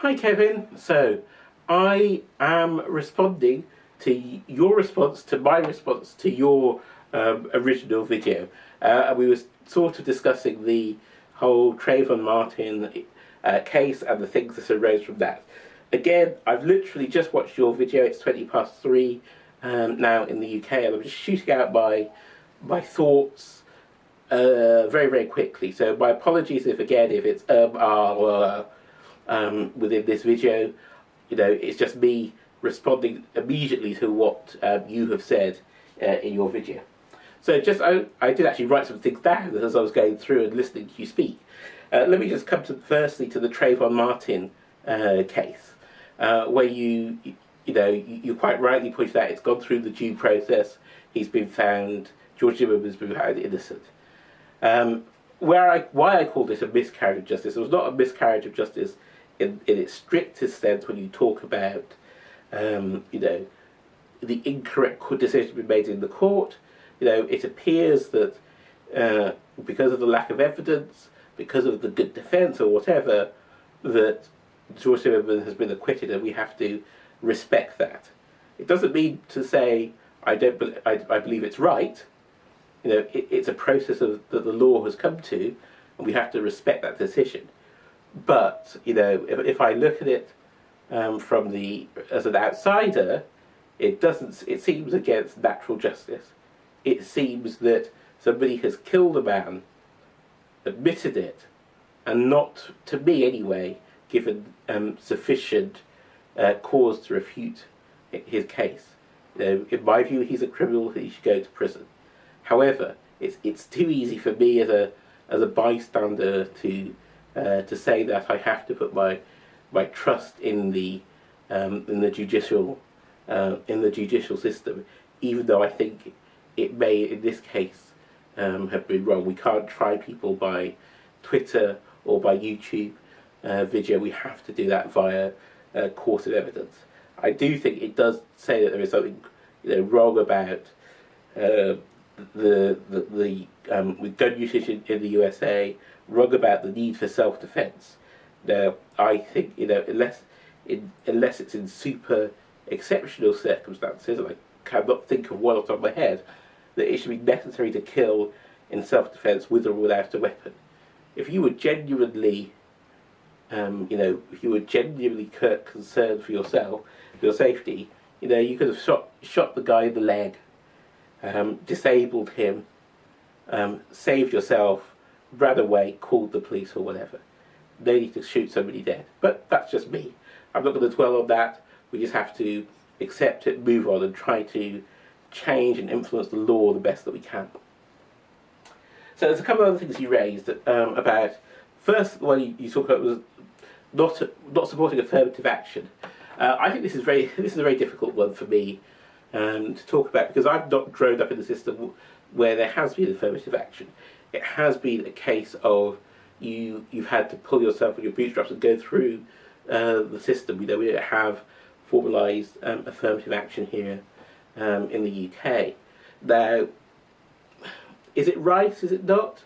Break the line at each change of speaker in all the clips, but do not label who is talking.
Hi Kevin, so I am responding to your response to my response to your original video. And we were sort of discussing the whole Trayvon Martin case and the things that arose from that. Again, I've literally just watched your video. It's 3:20 now in the UK, and I'm just shooting out my thoughts very, very quickly. So my apologies if it's within this video. It's just me responding immediately to what you have said in your video. So I did actually write some things down as I was going through and listening to you speak. Let me just come firstly to the Trayvon Martin case, where you quite rightly pointed out it's gone through the due process. He's been found, George Zimmerman's been found innocent. Why I call this a miscarriage of justice, it was not a miscarriage of justice in its strictest sense when you talk about the incorrect decision being made in the court. It appears that because of the lack of evidence, because of the good defence or whatever, that George Zimmerman has been acquitted, and we have to respect that. It doesn't mean to say I believe it's right. It's a process that the law has come to, and we have to respect that decision. But if I look at it as an outsider, it seems against natural justice. It seems that somebody has killed a man, admitted it, and not, to me anyway, given sufficient cause to refute his case. In my view, he's a criminal. He should go to prison. However, it's too easy for me as a bystander to say that I have to put my trust in the judicial system, even though I think it may in this case have been wrong. We can't try people by Twitter or by YouTube video. We have to do that via court of evidence. I do think it does say that there is something wrong about with gun usage in the USA, wrong about the need for self-defense. Now, I think unless it's in super exceptional circumstances, and I cannot think of one off the top of my head, that it should be necessary to kill in self-defense with or without a weapon. If you were genuinely, concerned for yourself, for your safety, you could have shot the guy in the leg, disabled him, saved yourself, ran away, called the police or whatever. No need to shoot somebody dead. But that's just me. I'm not going to dwell on that. We just have to accept it, move on, and try to change and influence the law the best that we can. So there's a couple of other things you raised about. First, the one you talked about was not supporting affirmative action. I think this is a very difficult one for me to talk about, because I've not grown up in a system where there has been affirmative action. It has been a case of you've had to pull yourself on your bootstraps and go through the system. We don't have formalised affirmative action here in the UK. Now, is it right? Is it not?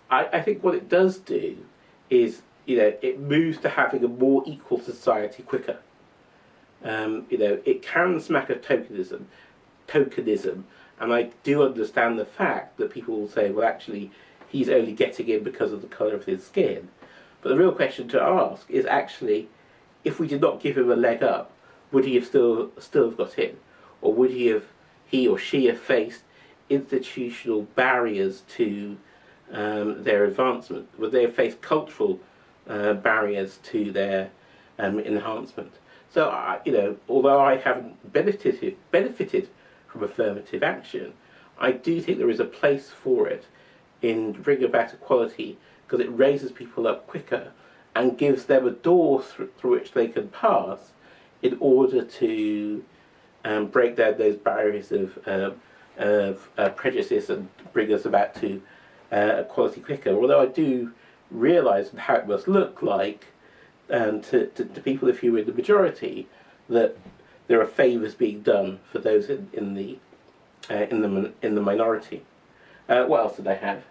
I think what it does do is it moves to having a more equal society quicker. It can smack of tokenism, and I do understand the fact that people will say, well, actually, he's only getting in because of the colour of his skin. But the real question to ask is actually, if we did not give him a leg up, would he have still have got in, or would he or she have faced institutional barriers to their advancement? Would they have faced cultural barriers to their enhancement? So, although I haven't benefited from affirmative action, I do think there is a place for it in bringing about equality, because it raises people up quicker and gives them a door through which they can pass in order to break down those barriers of prejudice and bring us about to equality quicker. Although I do realise how it must look like to people, if you were in the majority, that there are favours being done for those in the minority. What else did I have?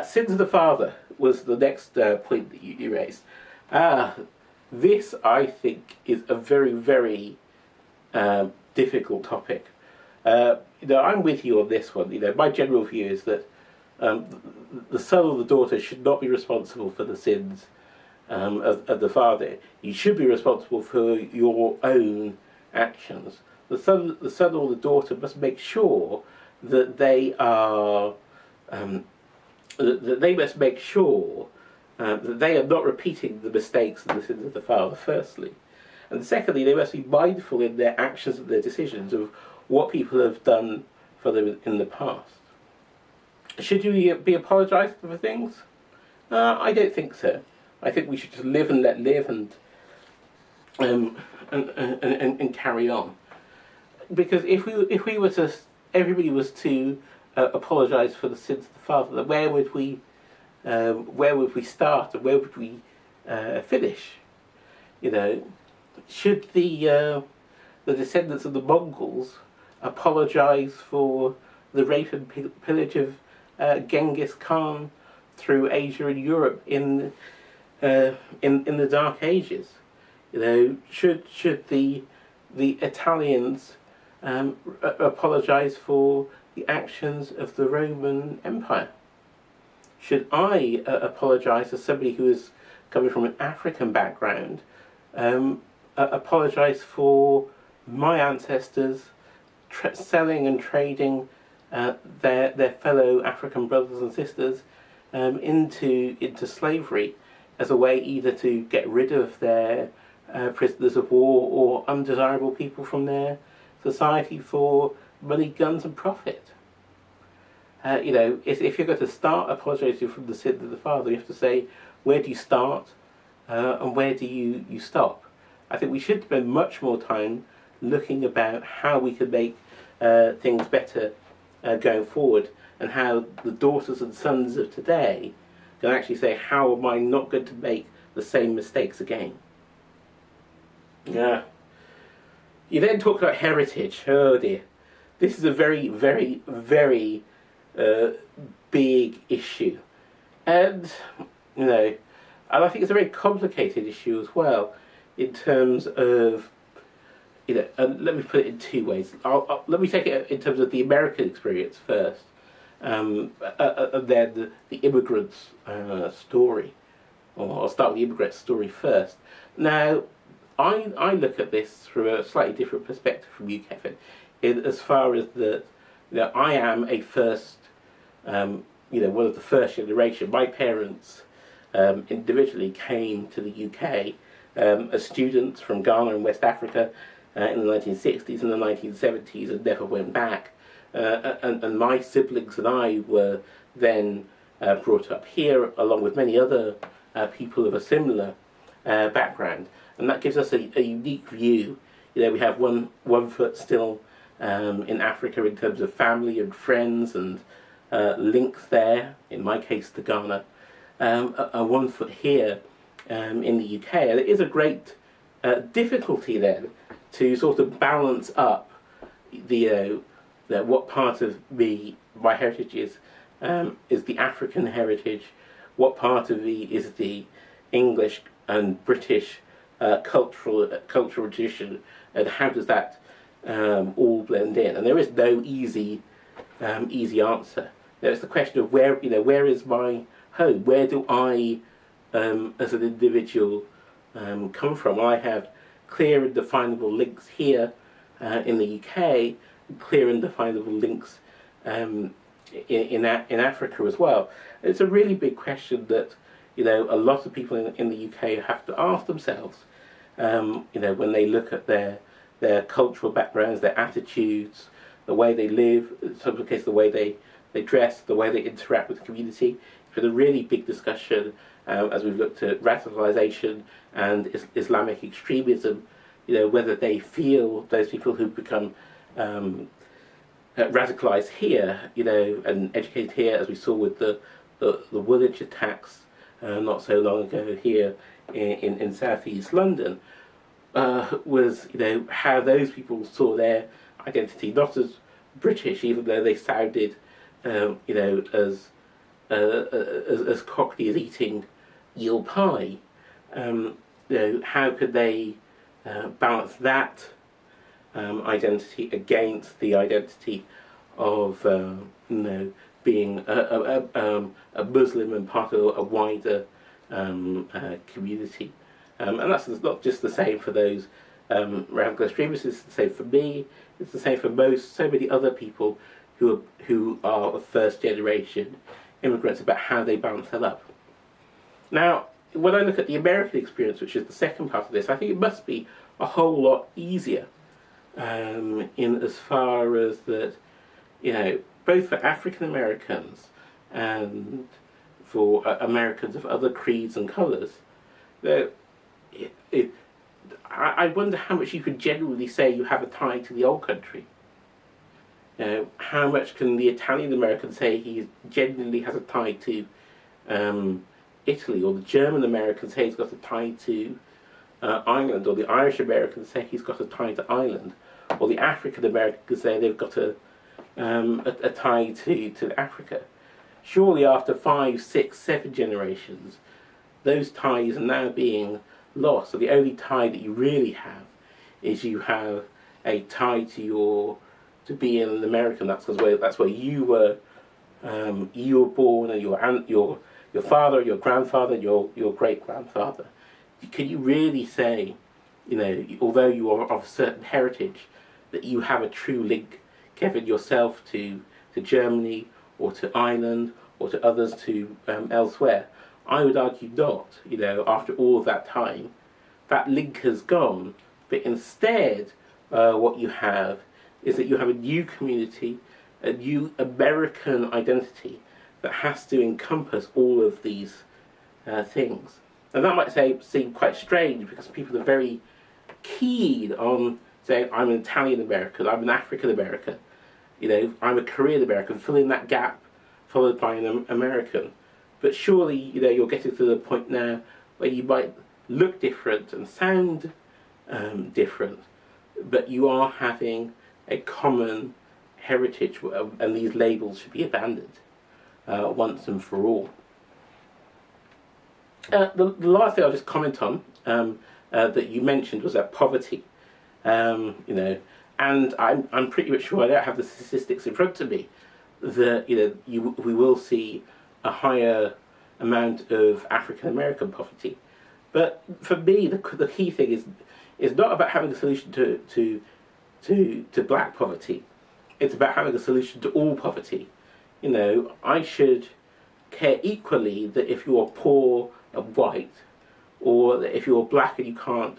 Sins of the father was the next point that you raised. This, I think, is a very, very difficult topic. I'm with you on this one. My general view is that the son or the daughter should not be responsible for the sins of the father. You should be responsible for your own actions. The son or the daughter must make sure that they are that they must make sure that they are not repeating the mistakes and the sins of the father. Firstly, and secondly, they must be mindful in their actions and their decisions of what people have done for them in the past. Should you be apologising for things? I don't think so. I think we should just live and let live and carry on. Because if we were to, everybody was to apologise for the sins of the father, then where would we start and where would we finish? Should the descendants of the Mongols apologise for the rape and pillage of Genghis Khan through Asia and Europe in the Dark Ages? Should the Italians apologise for the actions of the Roman Empire? Should I apologise as somebody who is coming from an African background, apologise for my ancestors selling and trading their fellow African brothers and sisters into slavery as a way either to get rid of their prisoners of war or undesirable people from their society for money, guns and profit? If you're going to start apologising from the sin of the father, you have to say, where do you start and where do you stop? I think we should spend much more time looking about how we can make things better going forward, and how the daughters and sons of today can actually say, how am I not going to make the same mistakes again? Yeah. You then talk about heritage. Oh dear. This is a very, very, very big issue. And I think it's a very complicated issue as well, in terms of, and let me put it in two ways. Let me take it in terms of the American experience first, and then the immigrant's story. Or I'll start with the immigrant's story first. Now, I look at this through a slightly different perspective from you, Kevin, as far as that I am a first, one of the first generation. My parents individually came to the UK as students from Ghana and West Africa in the 1960s and the 1970s, and never went back. And my siblings and I were then brought up here, along with many other people of a similar background. And that gives us a unique view. We have one foot still in Africa in terms of family and friends and links there, in my case to Ghana, and 1 foot here in the UK. And it is a great difficulty then to sort of balance up what part of my heritage is the African heritage, what part of me is the English and British cultural tradition, and how does that all blend in? And there is no easy answer. There's the question of where is my home? Where do I, as an individual, come from? I have clear and definable links here in the UK, clear and definable links in Africa as well. It's a really big question that a lot of people in the UK have to ask themselves. When they look at their cultural backgrounds, their attitudes, the way they live, in some cases the way they dress, the way they interact with the community. It's been a really big discussion as we've looked at radicalisation and Islamic extremism, whether they feel, those people who become radicalised here, and educated here, as we saw with the Woolwich attacks not so long ago here in southeast London, was how those people saw their identity not as British, even though they sounded as Cockney as eating eel pie, how could they balance that identity against the identity of being a Muslim and part of a wider community. And that's not just the same for those radical extremists, it's the same for me, it's the same for so many other people who are of first generation immigrants, about how they balance that up. Now, when I look at the American experience, which is the second part of this, I think it must be a whole lot easier in as far as that, both for African Americans and for Americans of other creeds and colours, I wonder how much you could genuinely say you have a tie to the old country. How much can the Italian American say he genuinely has a tie to Italy, or the German American say he's got a tie to Ireland, or the Irish American say he's got a tie to Ireland, or the African American say they've got a tie to Africa. Surely after 5, 6, 7 generations, those ties are now being lost. So the only tie that you really have is you have a tie to being an American. That's where you were born, and your father, your grandfather, your great grandfather. Can you really say, although you are of a certain heritage, that you have a true link, Kevin, yourself to Germany, or to Ireland, or to others to elsewhere? I would argue not. After all of that time, that link has gone. But instead, what you have is that you have a new community, a new American identity that has to encompass all of these things. And that might seem quite strange, because people are very keen on saying, I'm an Italian American, I'm an African American, I'm a Korean American, fill in that gap followed by an American. But surely, you're getting to the point now where you might look different and sound different, but you are having a common heritage, and these labels should be abandoned once and for all. The last thing I'll just comment on that you mentioned was that poverty. And I'm pretty sure, I don't have the statistics in front of me, that we will see a higher amount of African American poverty. But for me, the key thing is not about having a solution to black poverty. It's about having a solution to all poverty. I should care equally that if you're poor and white, or that if you're black and you can't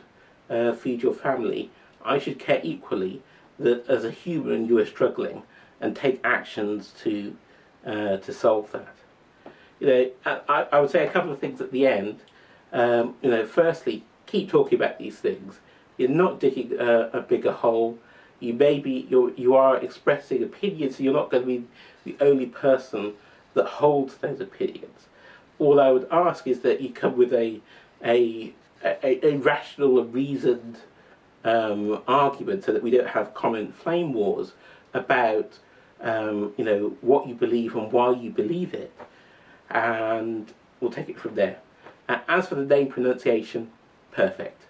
feed your family, I should care equally that as a human you are struggling, and take actions to solve that. I would say a couple of things at the end. Firstly, keep talking about these things. You're not digging a bigger hole. You are expressing opinions, so you're not going to be the only person that holds those opinions. All I would ask is that you come with a rational and reasoned argument, so that we don't have common flame wars about what you believe and why you believe it, and we'll take it from there. As for the name pronunciation, perfect.